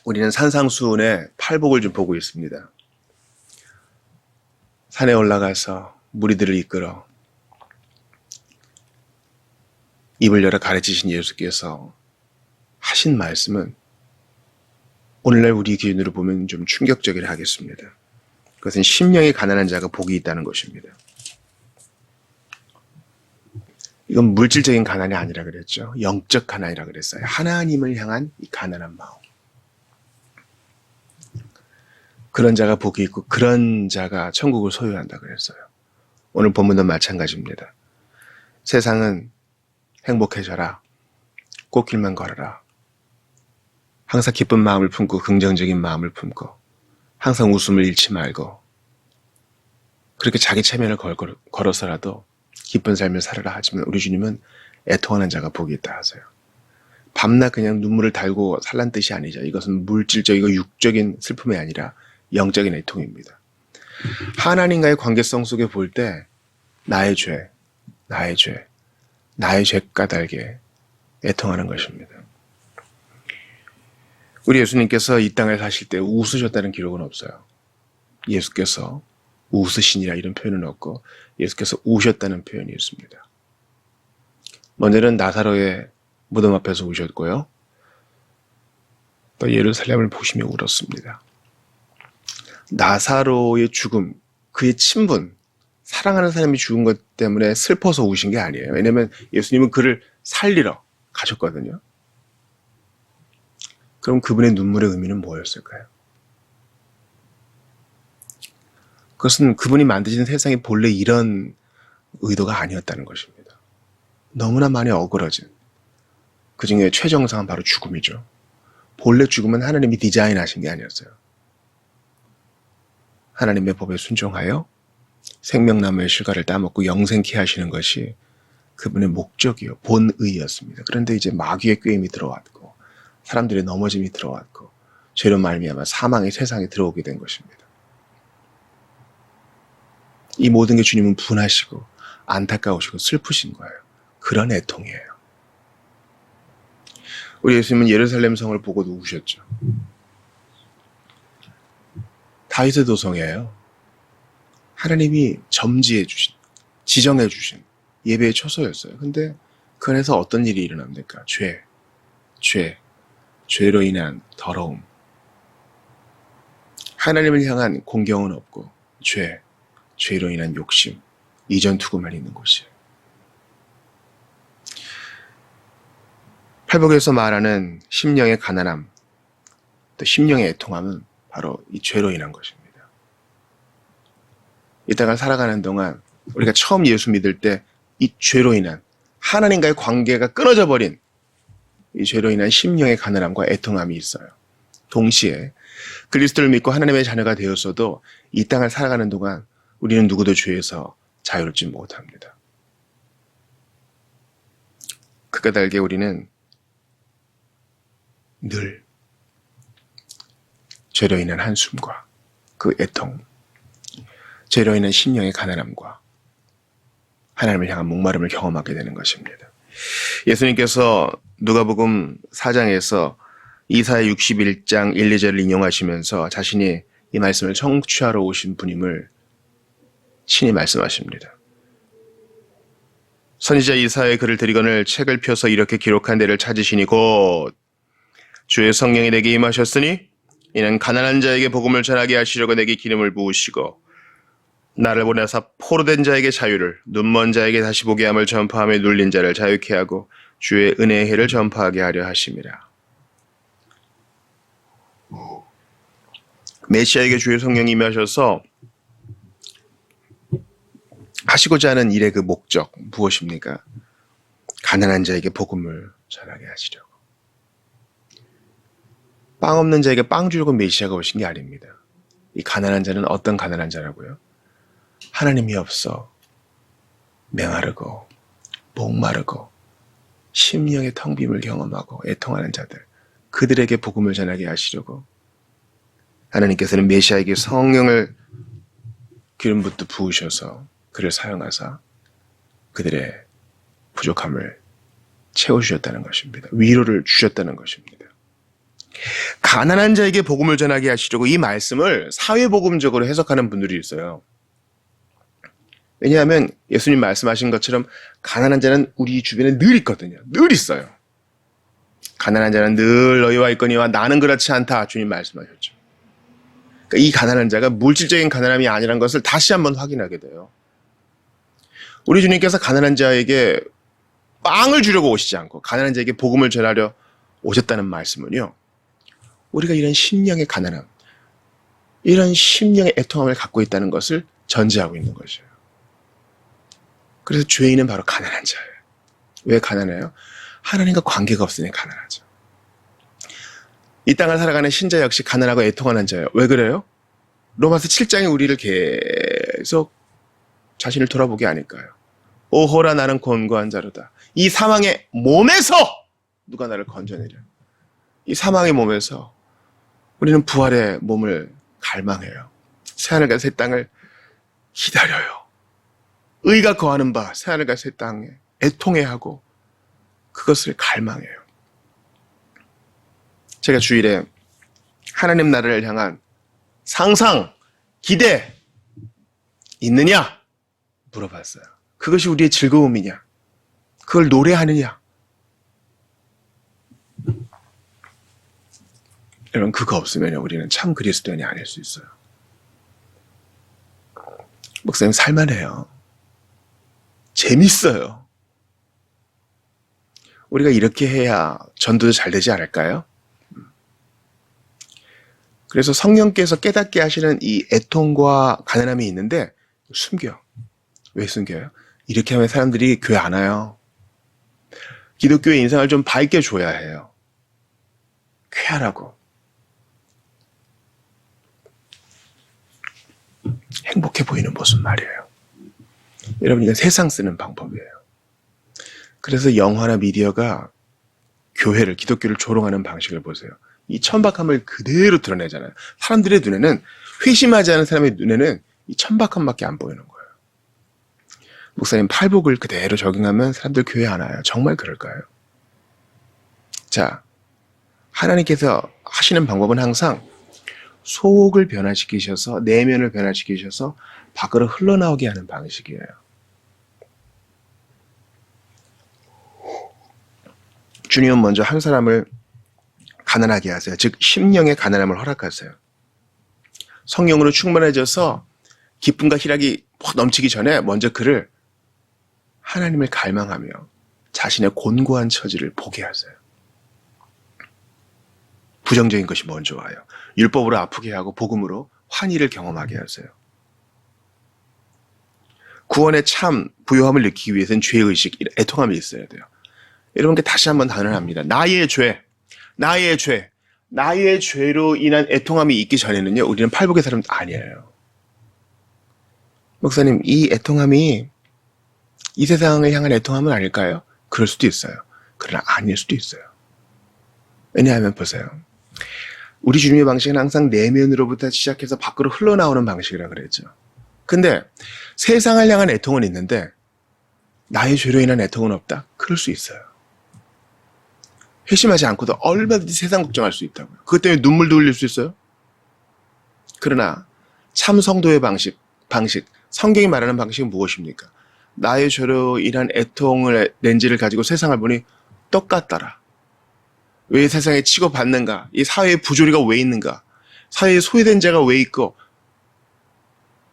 우리는 산상수훈의 팔복을 좀 보고 있습니다. 산에 올라가서 무리들을 이끌어 입을 열어 가르치신 예수께서 하신 말씀은 오늘날 우리 기준으로 보면 좀 충격적이라 하겠습니다. 그것은 심령이 가난한 자가 복이 있다는 것입니다. 이건 물질적인 가난이 아니라 그랬죠. 영적 가난이라 그랬어요. 하나님을 향한 이 가난한 마음. 그런 자가 복이 있고 그런 자가 천국을 소유한다 그랬어요. 오늘 본문도 마찬가지입니다. 세상은 행복해져라. 꽃길만 걸어라. 항상 기쁜 마음을 품고 긍정적인 마음을 품고 항상 웃음을 잃지 말고 그렇게 자기 체면을 걸어서라도 기쁜 삶을 살아라 하지만 우리 주님은 애통하는 자가 복이 있다 하세요. 밤낮 그냥 눈물을 달고 살란 뜻이 아니죠. 이것은 물질적이고 육적인 슬픔이 아니라 영적인 애통입니다. 하나님과의 관계성 속에 볼 때 나의 죄, 나의 죄 까닭에 애통하는 것입니다. 우리 예수님께서 이 땅을 사실 때 웃으셨다는 기록은 없어요. 예수께서 웃으시니라 이런 표현은 없고 예수께서 우셨다는 표현이 있습니다. 먼저는 나사로의 무덤 앞에서 우셨고요. 또 예루살렘을 보시며 울었습니다. 나사로의 죽음, 그의 친분, 사랑하는 사람이 죽은 것 때문에 슬퍼서 우신 게 아니에요. 왜냐하면 예수님은 그를 살리러 가셨거든요. 그럼 그분의 눈물의 의미는 뭐였을까요? 그것은 그분이 만드신 세상이 본래 이런 의도가 아니었다는 것입니다. 너무나 많이 어그러진 그 중에 최정상은 바로 죽음이죠. 본래 죽음은 하나님이 디자인하신 게 아니었어요. 하나님의 법에 순종하여 생명나무의 실과를 따먹고 영생케 하시는 것이 그분의 목적이요, 본의였습니다. 그런데 이제 마귀의 꾀임이 들어왔고 사람들의 넘어짐이 들어왔고 죄로 말미암아 사망의 세상에 들어오게 된 것입니다. 이 모든 게 주님은 분하시고 안타까우시고 슬프신 거예요. 그런 애통이에요. 우리 예수님은 예루살렘 성을 보고도 우셨죠. 다윗의 도성이에요. 하나님이 점지해 주신, 지정해 주신 예배의 초소였어요. 근데 그 안에서 어떤 일이 일어납니까? 죄로 인한 더러움. 하나님을 향한 공경은 없고 죄로 인한 욕심, 이전 투구만 있는 곳이에요. 팔복에서 말하는 심령의 가난함, 또 심령의 애통함은 바로 이 죄로 인한 것입니다. 이 땅을 살아가는 동안 우리가 처음 예수 믿을 때 이 죄로 인한 하나님과의 관계가 끊어져 버린 이 죄로 인한 심령의 가난함과 애통함이 있어요. 동시에 그리스도를 믿고 하나님의 자녀가 되었어도 이 땅을 살아가는 동안 우리는 누구도 죄에서 자유롭지 못합니다. 그 까닭에 우리는 늘 죄로 인한 한숨과 그 애통, 죄로 인한 심령의 가난함과 하나님을 향한 목마름을 경험하게 되는 것입니다. 예수님께서 누가복음 4장에서 이사야 61장 1, 2절을 인용하시면서 자신이 이 말씀을 성취하러 오신 분임을 친히 말씀하십니다. 선지자 이사야의 글을 들이거늘 책을 펴서 이렇게 기록한 데를 찾으시니 곧 주의 성령이 내게 임하셨으니 이는 가난한 자에게 복음을 전하게 하시려고 내게 기름을 부으시고 나를 보내사 포로된 자에게 자유를, 눈먼 자에게 다시 보게 함을 전파하며 눌린 자를 자유케 하고 주의 은혜의 해를 전파하게 하려 하심이라. 메시아에게 주의 성령이 임하셔서 하시고자 하는 일의 그 목적 무엇입니까? 가난한 자에게 복음을 전하게 하시려고. 빵 없는 자에게 빵 주려고 메시아가 오신 게 아닙니다. 이 가난한 자는 어떤 가난한 자라고요? 하나님이 없어 메마르고 목마르고 심령의 텅 빔을 경험하고 애통하는 자들, 그들에게 복음을 전하게 하시려고 하나님께서는 메시아에게 성령을 기름 붓듯 부으셔서 그를 사용하사 그들의 부족함을 채워주셨다는 것입니다. 위로를 주셨다는 것입니다. 가난한 자에게 복음을 전하게 하시려고 이 말씀을 사회복음적으로 해석하는 분들이 있어요. 왜냐하면 예수님 말씀하신 것처럼 가난한 자는 우리 주변에 늘 있거든요. 늘 있어요. 가난한 자는 늘 너희와 있거니와 나는 그렇지 않다. 주님 말씀하셨죠. 그러니까 이 가난한 자가 물질적인 가난함이 아니라는 것을 다시 한번 확인하게 돼요. 우리 주님께서 가난한 자에게 빵을 주려고 오시지 않고 가난한 자에게 복음을 전하려 오셨다는 말씀은요. 우리가 이런 심령의 가난함, 이런 심령의 애통함을 갖고 있다는 것을 전제하고 있는 것이에요. 그래서 죄인은 바로 가난한 자예요. 왜 가난해요? 하나님과 관계가 없으니 가난하죠. 이 땅을 살아가는 신자 역시 가난하고 애통하는 자예요. 왜 그래요? 로마서 7장이 우리를 계속 자신을 돌아보게 하니까요. 오호라 나는 곤고한 자로다. 이 사망의 몸에서 누가 나를 건져내려. 이 사망의 몸에서 우리는 부활의 몸을 갈망해요. 새하늘과 새 땅을 기다려요. 의가 거하는 바 새하늘과 새 땅에 애통해하고 그것을 갈망해요. 제가 주일에 하나님 나라를 향한 상상, 기대 있느냐? 물어봤어요. 그것이 우리의 즐거움이냐? 그걸 노래하느냐? 여러분 그거 없으면 우리는 참 그리스도인이 아닐 수 있어요. 목사님 살만해요. 재밌어요. 우리가 이렇게 해야 전도도 잘 되지 않을까요? 그래서 성령께서 깨닫게 하시는 이 애통과 가난함이 있는데 숨겨. 왜 숨겨요? 이렇게 하면 사람들이 교회 안 와요. 기독교의 인상을 좀 밝게 줘야 해요. 쾌하라고. 행복해 보이는 모습 말이에요. 여러분 이건 세상 쓰는 방법이에요. 그래서 영화나 미디어가 교회를, 기독교를 조롱하는 방식을 보세요. 이 천박함을 그대로 드러내잖아요. 사람들의 눈에는, 회심하지 않은 사람의 눈에는 이 천박함밖에 안 보이는 거예요. 목사님 팔복을 그대로 적용하면 사람들 교회 안 와요. 정말 그럴까요? 자, 하나님께서 하시는 방법은 항상 속을 변화시키셔서 내면을 변화시키셔서 밖으로 흘러나오게 하는 방식이에요. 주님은 먼저 한 사람을 가난하게 하세요. 즉 심령의 가난함을 허락하세요. 성령으로 충만해져서 기쁨과 희락이 넘치기 전에 먼저 그를 하나님을 갈망하며 자신의 곤고한 처지를 보게 하세요. 부정적인 것이 먼저 와요. 율법으로 아프게 하고 복음으로 환희를 경험하게 하세요. 구원의 참 부요함을 느끼기 위해서는 죄의식, 애통함이 있어야 돼요. 여러분께 다시 한번 단언합니다. 나의 죄로 인한 애통함이 있기 전에는요, 우리는 팔복의 사람 아니에요. 목사님, 이 애통함이 이 세상을 향한 애통함은 아닐까요? 그럴 수도 있어요. 그러나 아닐 수도 있어요. 왜냐하면 보세요. 우리 주님의 방식은 항상 내면으로부터 시작해서 밖으로 흘러나오는 방식이라 그랬죠. 근데 세상을 향한 애통은 있는데 나의 죄로 인한 애통은 없다? 그럴 수 있어요. 회심하지 않고도 얼마든지 세상 걱정할 수 있다고요. 그것 때문에 눈물도 흘릴 수 있어요. 그러나 참 성도의 방식, 성경이 말하는 방식은 무엇입니까? 나의 죄로 인한 애통을 렌즈를 가지고 세상을 보니 똑같더라. 왜 세상에 치고받는가? 이 사회의 부조리가 왜 있는가? 사회에 소외된 자가 왜 있고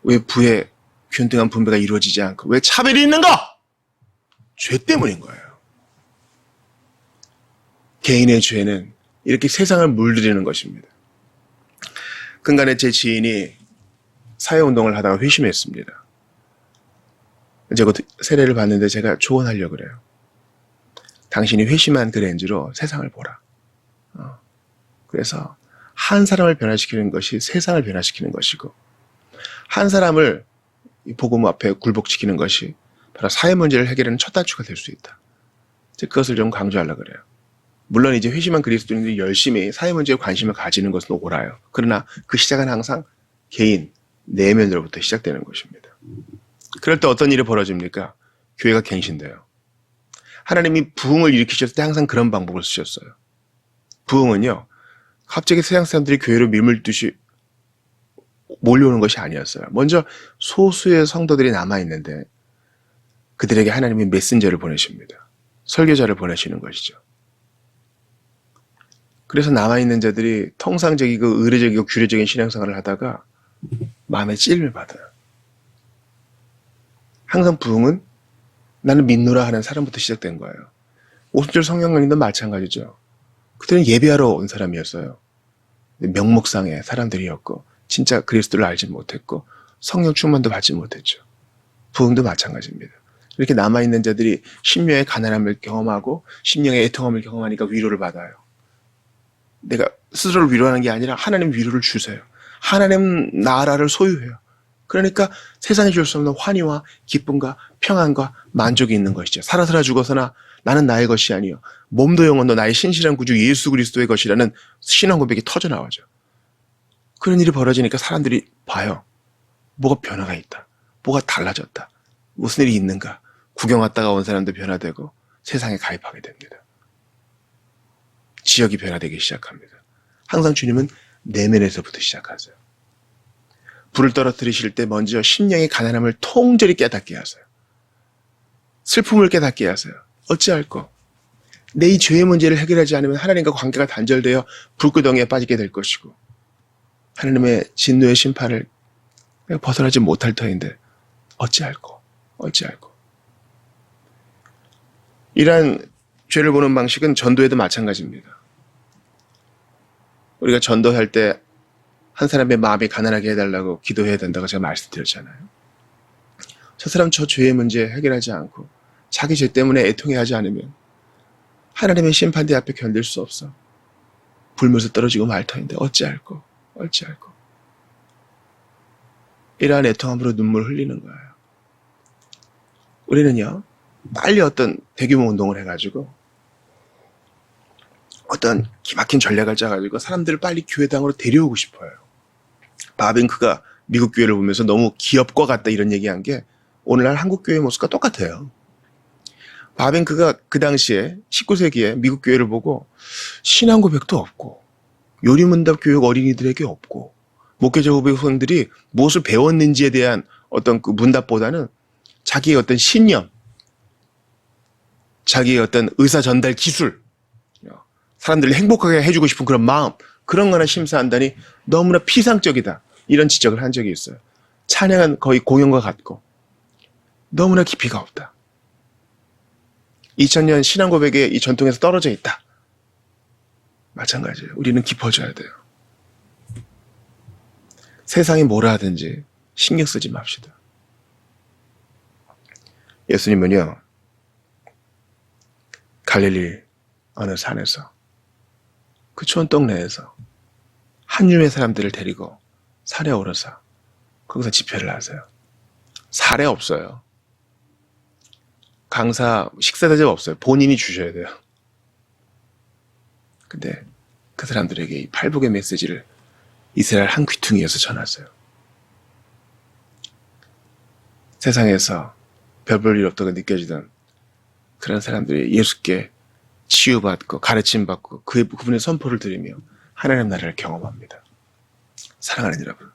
왜 부의 균등한 분배가 이루어지지 않고 왜 차별이 있는가? 죄 때문인 거예요. 개인의 죄는 이렇게 세상을 물들이는 것입니다. 근간에 제 지인이 사회운동을 하다가 회심했습니다. 제가 세례를 봤는데 제가 조언하려고 그래요. 당신이 회심한 그 렌즈로 세상을 보라. 그래서 한 사람을 변화시키는 것이 세상을 변화시키는 것이고 한 사람을 복음 앞에 굴복시키는 것이 바로 사회 문제를 해결하는 첫 단추가 될 수 있다. 그것을 좀 강조하려고 그래요. 물론 이제 회심한 그리스도인들이 열심히 사회 문제에 관심을 가지는 것은 옳아요. 그러나 그 시작은 항상 개인, 내면으로부터 시작되는 것입니다. 그럴 때 어떤 일이 벌어집니까? 교회가 갱신돼요. 하나님이 부흥을 일으키셨을 때 항상 그런 방법을 쓰셨어요. 부흥은요, 갑자기 세상 사람들이 교회로 밀물듯이 몰려오는 것이 아니었어요. 먼저 소수의 성도들이 남아있는데 그들에게 하나님이 메신저를 보내십니다. 설교자를 보내시는 것이죠. 그래서 남아있는 자들이 통상적이고 의례적이고 규례적인 신앙생활을 하다가 마음에 찔림을 받아요. 항상 부흥은 나는 믿노라 하는 사람부터 시작된 거예요. 오순절 성경관님도 마찬가지죠. 그들은 예배하러 온 사람이었어요. 명목상의 사람들이었고 진짜 그리스도를 알지 못했고 성령 충만도 받지 못했죠. 부흥도 마찬가지입니다. 이렇게 남아있는 자들이 심령의 가난함을 경험하고 심령의 애통함을 경험하니까 위로를 받아요. 내가 스스로를 위로하는 게 아니라 하나님 위로를 주세요. 하나님 나라를 소유해요. 그러니까 세상에 줄 수 없는 환희와 기쁨과 평안과 만족이 있는 것이죠. 살아서나 죽어서나 나는 나의 것이 아니요 몸도 영혼도 나의 신실한 구주 예수 그리스도의 것이라는 신앙 고백이 터져나오죠. 그런 일이 벌어지니까 사람들이 봐요. 뭐가 변화가 있다. 뭐가 달라졌다. 무슨 일이 있는가. 구경 왔다가 온 사람도 변화되고 세상에 가입하게 됩니다. 지역이 변화되기 시작합니다. 항상 주님은 내면에서부터 시작하세요. 불을 떨어뜨리실 때 먼저 심령의 가난함을 통절히 깨닫게 하세요. 슬픔을 깨닫게 하세요. 어찌할꼬? 내 이 죄의 문제를 해결하지 않으면 하나님과 관계가 단절되어 불구덩이에 빠지게 될 것이고 하나님의 진노의 심판을 내가 벗어나지 못할 터인데 어찌할꼬? 이러한 죄를 보는 방식은 전도에도 마찬가지입니다. 우리가 전도할 때 한 사람의 마음이 가난하게 해달라고 기도해야 된다고 제가 말씀드렸잖아요. 저 사람 저 죄의 문제 해결하지 않고 자기 죄 때문에 애통해하지 않으면 하나님의 심판대 앞에 견딜 수 없어. 불면서 떨어지고 말 터인데 어찌할꼬? 이러한 애통함으로 눈물 흘리는 거예요. 우리는요, 빨리 어떤 대규모 운동을 해가지고 어떤 기막힌 전략을 짜가지고 사람들을 빨리 교회당으로 데려오고 싶어요. 바빙크가 미국 교회를 보면서 너무 기업과 같다 이런 얘기한 게 오늘날 한국 교회의 모습과 똑같아요. 바빙크가 그 당시에 19세기에 미국 교회를 보고 신앙 고백도 없고 요리문답 교육 어린이들에게 없고 목회자 후배생들이 무엇을 배웠는지에 대한 어떤 그 문답보다는 자기의 어떤 신념, 자기의 어떤 의사 전달 기술, 사람들을 행복하게 해주고 싶은 그런 마음, 그런 거나 심사한다니 너무나 피상적이다. 이런 지적을 한 적이 있어요. 찬양은 거의 공연과 같고 너무나 깊이가 없다. 2000년 신앙 고백의 이 전통에서 떨어져 있다. 마찬가지예요. 우리는 깊어져야 돼요. 세상이 뭐라 하든지 신경 쓰지 맙시다. 예수님은요, 갈릴리 어느 산에서 그 촌동네에서 한 줌의 사람들을 데리고 산에 오르사 거기서 집회를 하세요. 사례 없어요. 강사 식사 대접 없어요. 본인이 주셔야 돼요. 근데 그 사람들에게 이 팔복의 메시지를 이스라엘 한 귀퉁이에서 전하세요. 세상에서 별 볼 일 없다고 느껴지던 그런 사람들이 예수께 치유받고 가르침받고 그분의 선포를 들으며 하나님 나라를 경험합니다. 사랑하는 여러분,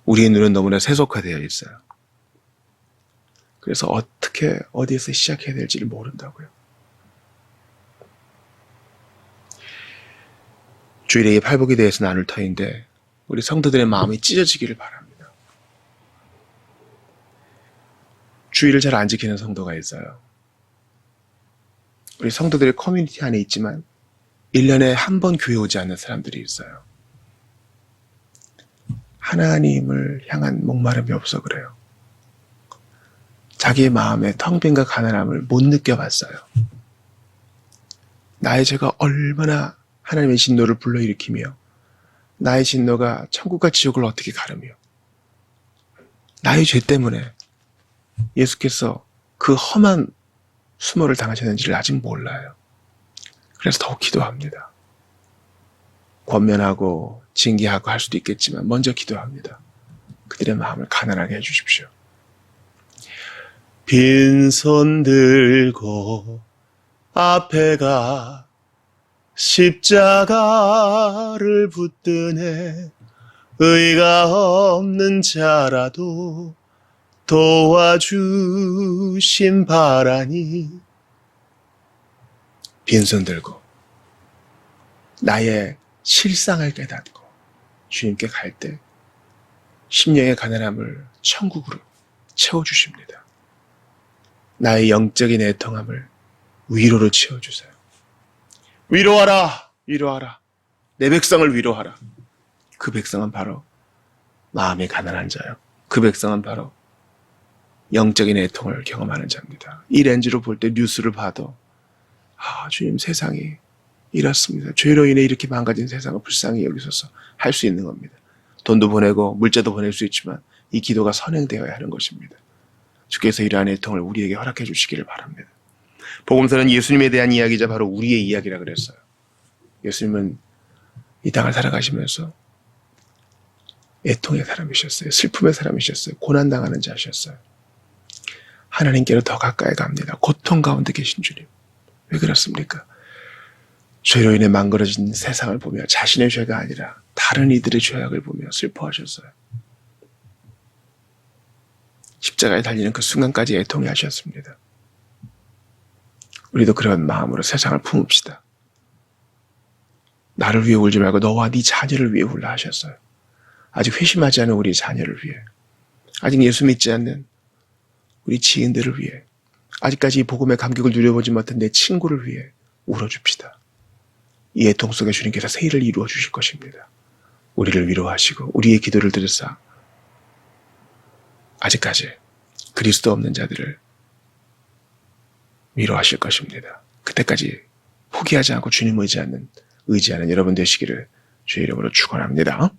우리의 눈은 너무나 세속화되어 있어요. 그래서 어떻게 어디에서 시작해야 될지를 모른다고요. 주일에 이 팔복에 대해서 나눌 터인데 우리 성도들의 마음이 찢어지기를 바랍니다. 주일을 잘 안 지키는 성도가 있어요. 우리 성도들의 커뮤니티 안에 있지만 1년에 한 번 교회 오지 않는 사람들이 있어요. 하나님을 향한 목마름이 없어 그래요. 자기의 마음에 텅 빈과 가난함을 못 느껴봤어요. 나의 죄가 얼마나 하나님의 진노를 불러일으키며 나의 진노가 천국과 지옥을 어떻게 가르며 나의 죄 때문에 예수께서 그 험한 수모를 당하셨는지를 아직 몰라요. 그래서 더욱 기도합니다. 권면하고 징계하고 할 수도 있겠지만 먼저 기도합니다. 그들의 마음을 가난하게 해주십시오. 빈손 들고 앞에 가 십자가를 붙드네 의가 없는 자라도 도와주심 바라니. 빈손 들고 나의 실상을 깨닫고 주님께 갈 때 심령의 가난함을 천국으로 채워주십니다. 나의 영적인 애통함을 위로로 채워주세요. 위로하라, 위로하라. 내 백성을 위로하라. 그 백성은 바로 마음이 가난한 자요. 그 백성은 바로 영적인 애통을 경험하는 자입니다. 이 렌즈로 볼 때 뉴스를 봐도 주님, 세상이 이렇습니다. 죄로 인해 이렇게 망가진 세상을 불쌍히 여기소서 할 수 있는 겁니다. 돈도 보내고 물자도 보낼 수 있지만 이 기도가 선행되어야 하는 것입니다. 주께서 이러한 애통을 우리에게 허락해 주시기를 바랍니다. 복음서는 예수님에 대한 이야기자 바로 우리의 이야기라 그랬어요. 예수님은 이 땅을 살아가시면서 애통의 사람이셨어요. 슬픔의 사람이셨어요. 고난당하는 자셨어요. 하나님께로 더 가까이 갑니다. 고통 가운데 계신 주님. 왜 그렇습니까? 죄로 인해 망가져진 세상을 보며 자신의 죄가 아니라 다른 이들의 죄악을 보며 슬퍼하셨어요. 십자가에 달리는 그 순간까지 애통해 하셨습니다. 우리도 그런 마음으로 세상을 품읍시다. 나를 위해 울지 말고 너와 네 자녀를 위해 울라 하셨어요. 아직 회심하지 않은 우리 자녀를 위해, 아직 예수 믿지 않는 우리 지인들을 위해, 아직까지 이 복음의 감격을 누려보지 못한 내 친구를 위해 울어줍시다. 이 애통 속에 주님께서 새 일을 이루어 주실 것입니다. 우리를 위로하시고 우리의 기도를 들으사 아직까지 그리스도 없는 자들을 위로하실 것입니다. 그때까지 포기하지 않고 주님 의지하는 여러분 되시기를 주의 이름으로 축원합니다.